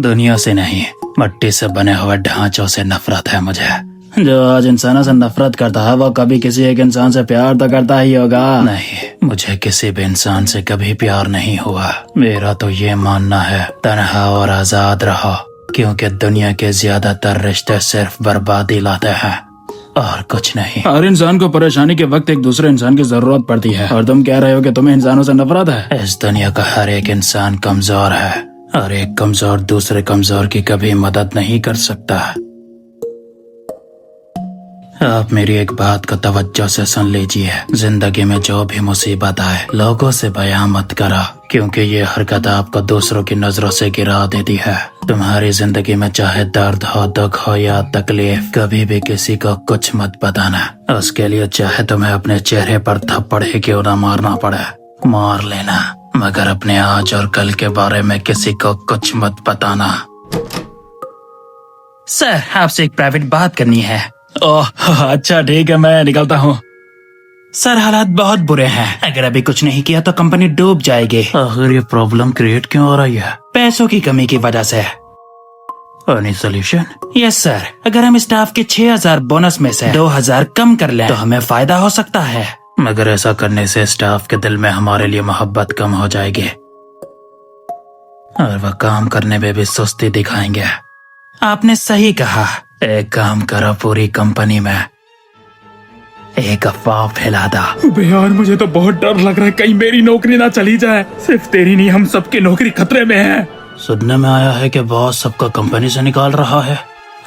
दुनिया से नहीं, मट्टी से बने हुए ढांचों से नफरत है मुझे। जो आज इंसानों से नफरत करता है वो कभी किसी एक इंसान से प्यार तो करता ही होगा। नहीं, मुझे किसी भी इंसान से कभी प्यार नहीं हुआ। मेरा तो ये मानना है तन्हा और आजाद रहो, क्योंकि दुनिया के ज्यादातर रिश्ते सिर्फ बर्बादी लाते हैं और कुछ नहीं। हर इंसान को परेशानी के वक्त एक दूसरे इंसान की जरूरत पड़ती है, और तुम कह रहे हो कि तुम्हें इंसानों से नफरत है। इस दुनिया का हर एक इंसान कमजोर है और एक कमजोर दूसरे कमजोर की कभी मदद नहीं कर सकता। आप मेरी एक बात को तवज्जो से सुन लीजिए। जिंदगी में जो भी मुसीबत आए लोगों से बयां मत करो, क्योंकि ये हरकत आपको दूसरों की नजरों से गिरा देती है। तुम्हारी जिंदगी में चाहे दर्द हो, दुख हो या तकलीफ, कभी भी किसी को कुछ मत बताना। उसके लिए चाहे तुम्हें अपने चेहरे पर थप्पड़ ही क्यों न मारना पड़े, मार लेना, मगर अपने आज और कल के बारे में किसी को कुछ मत बताना। सर, आपसे एक प्राइवेट बात करनी है। ओह अच्छा ठीक है, मैं निकलता हूँ। सर, हालात बहुत बुरे हैं। अगर अभी कुछ नहीं किया तो कंपनी डूब जाएगी। आखिर ये प्रॉब्लम क्रिएट क्यों हो रही है? पैसों की कमी की वजह से। Any solution? यस सर, अगर हम स्टाफ के 6000 बोनस में से 2000 कम कर लें तो हमें फायदा हो सकता है। मगर ऐसा करने से स्टाफ के दिल में हमारे लिए मोहब्बत कम हो जाएगी और वह काम करने में भी सुस्ती दिखाएंगे। आपने सही कहा। एक काम करो, पूरी कंपनी में एक अफवाह फैला दो। अबे यार, मुझे तो बहुत डर लग रहा है, कहीं मेरी नौकरी ना चली जाए। सिर्फ तेरी नहीं, हम सबकी नौकरी खतरे में है। सुनने में आया है कि बॉस सबका कंपनी से निकाल रहा है,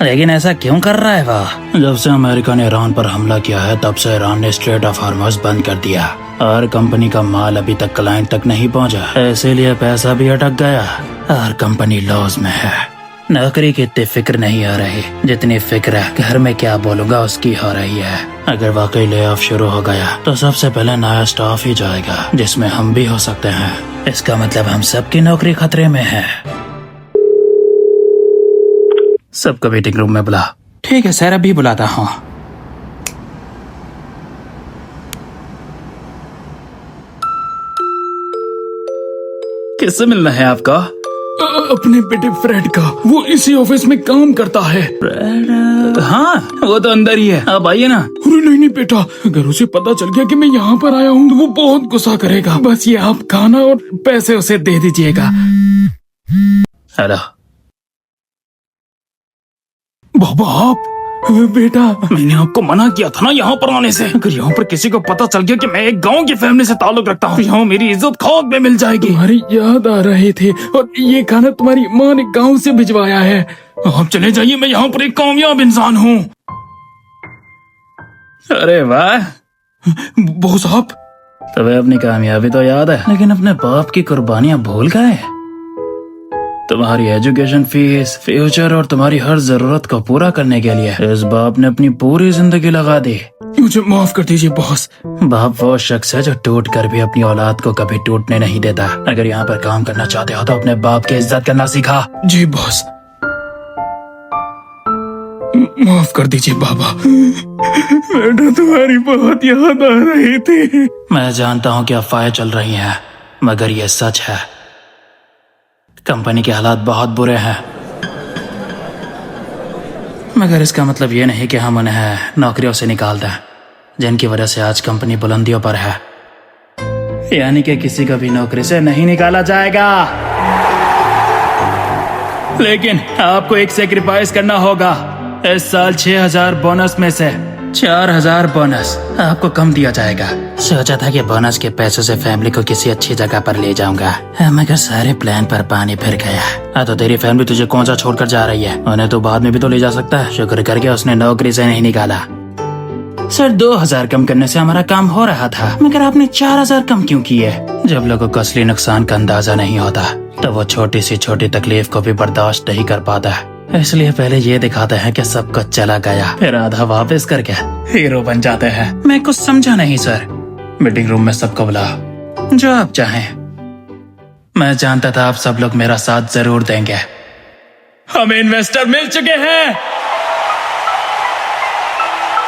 लेकिन ऐसा क्यों कर रहा है वह? जब से अमेरिका ने ईरान पर हमला किया है तब से ईरान ने स्ट्रेट ऑफ हार्मज बंद कर दिया और कंपनी का माल अभी तक क्लाइंट तक नहीं पहुंचा। इसीलिए पैसा भी अटक गया और कंपनी लॉस में है। नौकरी की इतनी फिक्र नहीं आ रही जितनी फिक्र है घर में क्या बोलूंगा उसकी हो रही है। अगर वाकई ले ऑफ शुरू हो गया तो सबसे पहले नया स्टाफ ही जाएगा, जिसमें हम भी हो सकते हैं। इसका मतलब हम सबकी नौकरी खतरे में है। सबको मीटिंग रूम में बुला। ठीक है सर, अभी बुलाता हूँ। किससे मिलना है आपका? अपने बेटे फ्रेड का, वो इसी ऑफिस में काम करता है। हाँ, वो तो अंदर ही है, आप आइए ना। अरे नहीं बेटा, अगर उसे पता चल गया कि मैं यहाँ पर आया हूँ तो वो बहुत गुस्सा करेगा। बस ये आप खाना और पैसे उसे दे दीजिएगा। हेलो बाबा, आप? बेटा, मैंने आपको मना किया था ना यहाँ पर आने से। अगर यहाँ पर किसी को पता चल गया कि मैं एक गांव की फैमिली से ताल्लुक रखता हूँ, यहाँ मेरी इज्जत खाक में मिल जाएगी। तुम्हारी याद आ रहे थे और ये खाना तुम्हारी माँ ने गांव से भिजवाया है। आप चले जाइए, मैं यहाँ पर एक कामयाब इंसान हूँ। अरे वाह बॉस, आप? तुम्हें अपनी कामयाबी तो याद है, लेकिन अपने बाप की कुर्बानियां भूल गए। तुम्हारी एजुकेशन फीस, फ्यूचर और तुम्हारी हर जरूरत को पूरा करने के लिए इस बाप ने अपनी पूरी जिंदगी लगा दी। मुझे माफ कर दीजिए बॉस। बाप वो शख्स है जो टूट कर भी अपनी औलाद को कभी टूटने नहीं देता। अगर यहाँ पर काम करना चाहते हो तो अपने बाप की इज्जत करना सीखा। जी बॉस, माफ कर दीजिए बाबा। बेटा, तुम्हारी बहुत याद आ रही थी। मैं जानता हूँ कि अफवाहें चल रही हैं, मगर ये सच है। कंपनी के हालात बहुत बुरे हैं, मगर इसका मतलब ये नहीं कि हम उन्हें नौकरियों से निकाल दें, जिनकी वजह से आज कंपनी बुलंदियों पर है। यानी कि किसी को भी नौकरी से नहीं निकाला जाएगा, लेकिन आपको एक सेक्रीफाइस करना होगा। इस साल 6000 बोनस में से 4000 बोनस आपको कम दिया जाएगा। सोचा था कि बोनस के पैसों से फैमिली को किसी अच्छी जगह पर ले जाऊंगा, मगर सारे प्लान पर पानी फिर गया। तो तेरी फैमिली तुझे कौन सा छोड़कर जा रही है? उन्हें तो बाद में भी तो ले जा सकता है। शुक्र करके उसने नौकरी से नहीं निकाला। सर, 2000 कम करने से हमारा काम हो रहा था, मगर आपने 4000 कम क्यों किए? जब लोगों को असली नुकसान का अंदाजा नहीं होता तो वो छोटी सी छोटी तकलीफ को भी बर्दाश्त नहीं कर पाता। इसलिए पहले ये दिखाते हैं कि सब कुछ चला गया, फिर आधा वापस करके हीरो बन जाते हैं। मैं कुछ समझा नहीं सर। मीटिंग रूम में सबको बुला, जो आप चाहें। मैं जानता था आप सब लोग मेरा साथ जरूर देंगे। हमें इन्वेस्टर मिल चुके हैं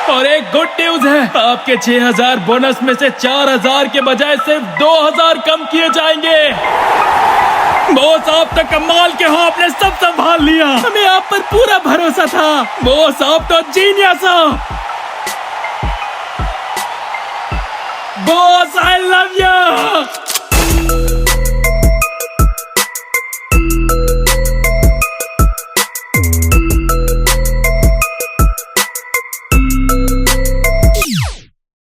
और एक गुड न्यूज है, आपके 6000 बोनस में से 4000 के बजाय सिर्फ 2000 कम किए जाएंगे। बॉस, आप तो कमाल के हो, आपने सब संभाला। आप पर पूरा भरोसा था। बॉस आप तो जीनियस हो। Boss I love you.